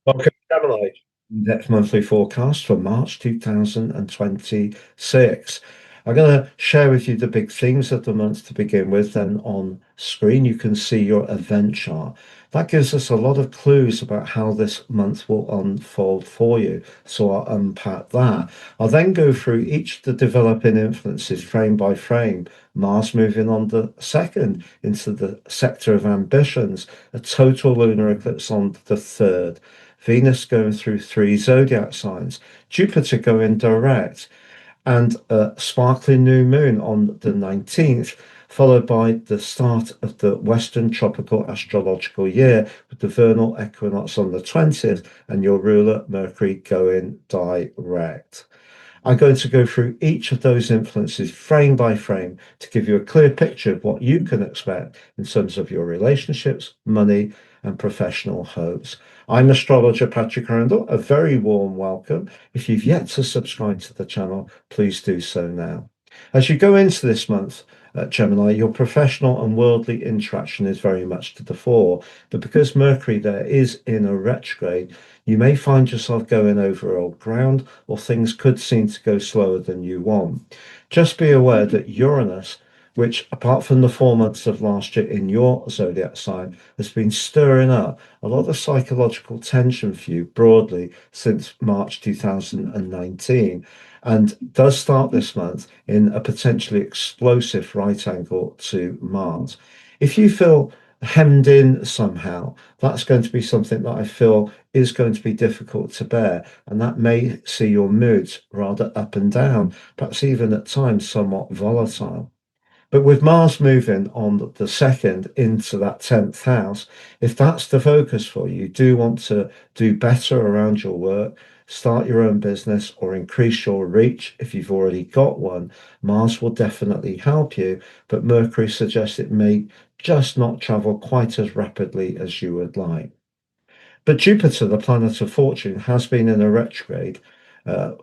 Welcome, Gemini. Next monthly forecast for March 2026. I'm going to share with you the big themes of the month to begin with. Then on screen, you can see your event chart. That gives us a lot of clues about how this month will unfold for you. So I'll unpack that. I'll then go through each of the developing influences frame by frame. Mars moving on the second into the sector of ambitions, a total lunar eclipse on the third. Venus going through three zodiac signs, Jupiter going direct, and a sparkling new moon on the 19th, followed by the start of the Western tropical astrological year with the vernal equinox on the 20th and your ruler Mercury going direct. I'm going to go through each of those influences frame by frame to give you a clear picture of what you can expect in terms of your relationships, money, and professional hopes. I'm astrologer Patrick Arundell. A very warm welcome. If you've yet to subscribe to the channel, please do so now. As you go into this month, Gemini, your professional and worldly interaction is very much to the fore. But because Mercury there is in a retrograde, you may find yourself going over old ground, or things could seem to go slower than you want. Just be aware that Uranus, which, apart from the 4 months of last year in your zodiac sign, has been stirring up a lot of psychological tension for you broadly since March 2019, and does start this month in a potentially explosive right angle to Mars. If you feel hemmed in somehow, that's going to be something that I feel is going to be difficult to bear, and that may see your moods rather up and down, perhaps even at times somewhat volatile. But with Mars moving on the second into that 10th house, if that's the focus for you, do want to do better around your work, start your own business, or increase your reach if you've already got one, Mars will definitely help you. But Mercury suggests it may just not travel quite as rapidly as you would like. But Jupiter, the planet of fortune, has been in a retrograde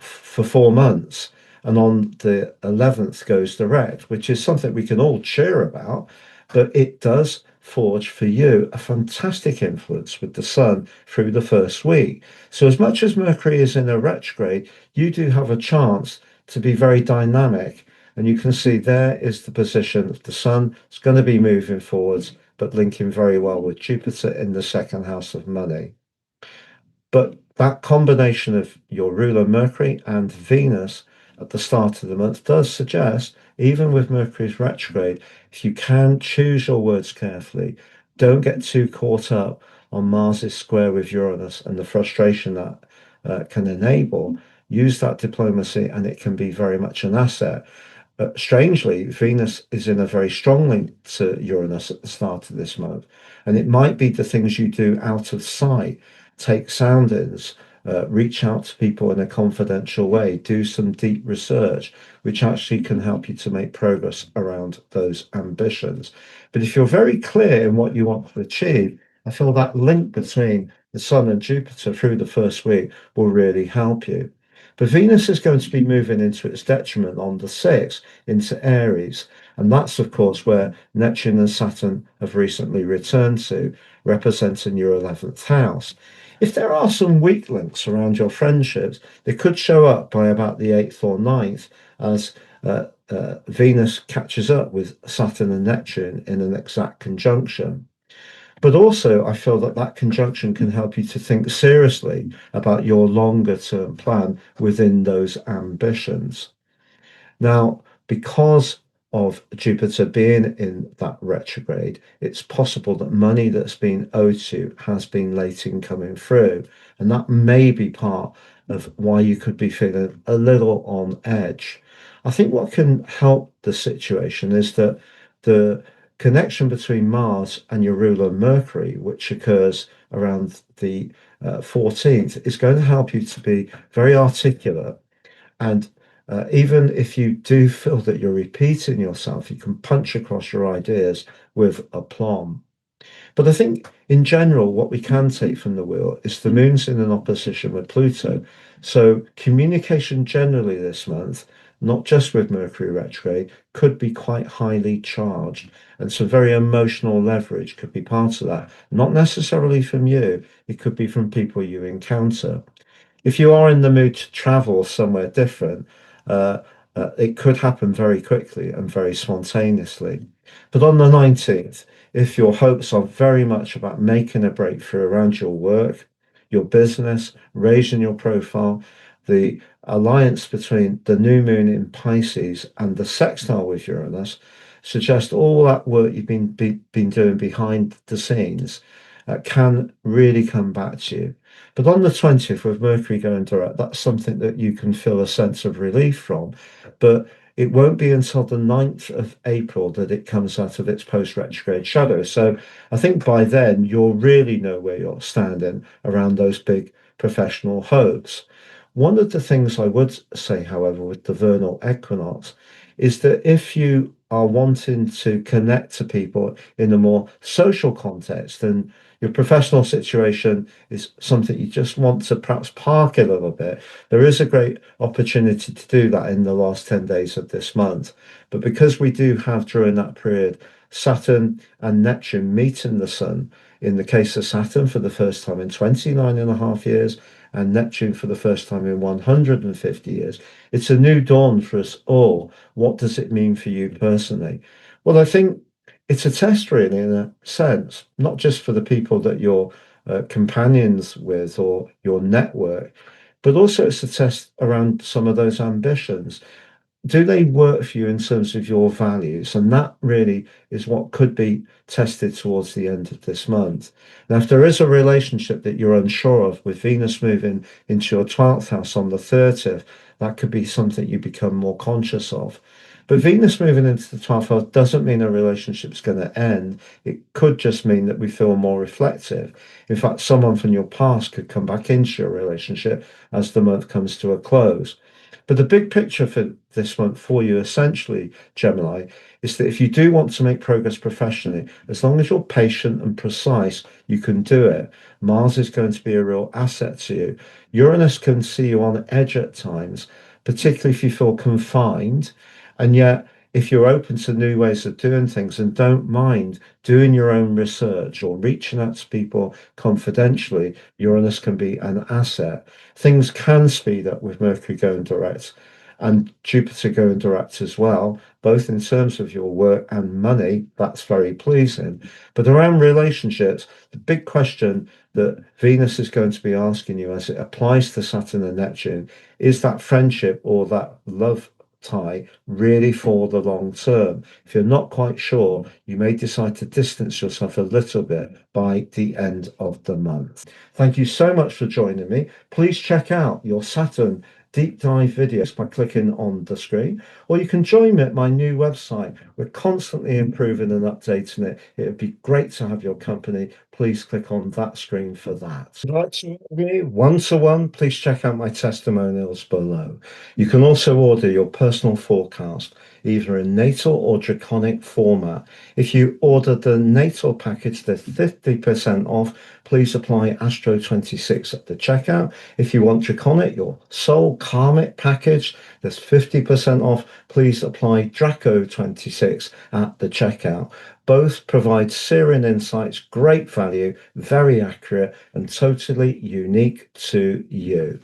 for 4 months. And on the 11th goes direct, which is something we can all cheer about. But it does forge for you a fantastic influence with the sun through the first week. So, as much as Mercury is in a retrograde, you do have a chance to be very dynamic. And you can see there is the position of the sun. It's going to be moving forwards, but linking very well with Jupiter in the second house of money. But that combination of your ruler Mercury and Venus at the start of the month does suggest, even with Mercury's retrograde, if you can choose your words carefully, don't get too caught up on Mars's square with Uranus and the frustration that can enable. Use that diplomacy, and it can be very much an asset. Strangely, Venus is in a very strong link to Uranus at the start of this month, and it might be the things you do out of sight. Take soundings, reach out to people in a confidential way, do some deep research, which actually can help you to make progress around those ambitions. But if you're very clear in what you want to achieve, I feel that link between the Sun and Jupiter through the first week will really help you. But Venus is going to be moving into its detriment on the 6th into Aries. And that's, of course, where Neptune and Saturn have recently returned to, representing your 11th house. If there are some weak links around your friendships, they could show up by about the 8th or 9th as Venus catches up with Saturn and Neptune in an exact conjunction. But also, I feel that that conjunction can help you to think seriously about your longer term plan within those ambitions. Now, because of Jupiter being in that retrograde, it's possible that money that's been owed to you has been late in coming through. And that may be part of why you could be feeling a little on edge. I think what can help the situation is that the connection between Mars and your ruler Mercury, which occurs around the 14th, is going to help you to be very articulate. And even if you do feel that you're repeating yourself, you can punch across your ideas with aplomb. But I think in general, what we can take from the wheel is the moon's in an opposition with Pluto. So communication generally this month not just with Mercury retrograde, could be quite highly charged. And some very emotional leverage could be part of that. Not necessarily from you, it could be from people you encounter. If you are in the mood to travel somewhere different, uh, it could happen very quickly and very spontaneously. But on the 19th, if your hopes are very much about making a breakthrough around your work, your business, raising your profile, the alliance between the new moon in Pisces and the sextile with Uranus suggests all that work you've been doing behind the scenes can really come back to you. But on the 20th, with Mercury going direct, that's something that you can feel a sense of relief from. But it won't be until the 9th of April that it comes out of its post retrograde shadow. So I think by then you'll really know where you're standing around those big professional hopes. One of the things I would say, however, with the vernal equinox is that if you are wanting to connect to people in a more social context and your professional situation is something you just want to perhaps park a little bit, there is a great opportunity to do that in the last 10 days of this month. But because we do have during that period Saturn and Neptune meeting the Sun, in the case of Saturn for the first time in 29 and a half years, and Neptune for the first time in 150 years, it's a new dawn for us all. What does it mean for you personally? Well, I think it's a test, really, in a sense, not just for the people that you're companions with or your network, but also it's a test around some of those ambitions. Do they work for you in terms of your values? And that really is what could be tested towards the end of this month. Now, if there is a relationship that you're unsure of, with Venus moving into your 12th house on the 30th, that could be something you become more conscious of. But Venus moving into the 12th house doesn't mean a relationship's going to end. It could just mean that we feel more reflective. In fact, someone from your past could come back into your relationship as the month comes to a close. But the big picture for this month for you, essentially, Gemini, is that if you do want to make progress professionally, as long as you're patient and precise, you can do it. Mars is going to be a real asset to you. Uranus can see you on edge at times, particularly if you feel confined. And yet, if you're open to new ways of doing things and don't mind doing your own research or reaching out to people confidentially, Uranus can be an asset. Things can speed up with Mercury going direct and Jupiter going direct as well, both in terms of your work and money. That's very pleasing. But around relationships, the big question that Venus is going to be asking you as it applies to Saturn and Neptune is that friendship or that love tie really for the long term. If you're not quite sure, you may decide to distance yourself a little bit by the end of the month. Thank you so much for joining me. Please check out your Saturn deep dive videos by clicking on the screen, or you can join me at my new website. We're constantly improving and updating it. It would be great to have your company. Please click on that screen for that. If you'd like to work with me one-to-one, please check out my testimonials below. You can also order your personal forecast either in natal or draconic format. If you order the natal package, there's 50% off. Please apply Astro 26 at the checkout. If you want draconic, your soul karmic package, there's 50% off. Please apply Draco 26 at the checkout. Both provide searing insights, great value, very accurate, and totally unique to you.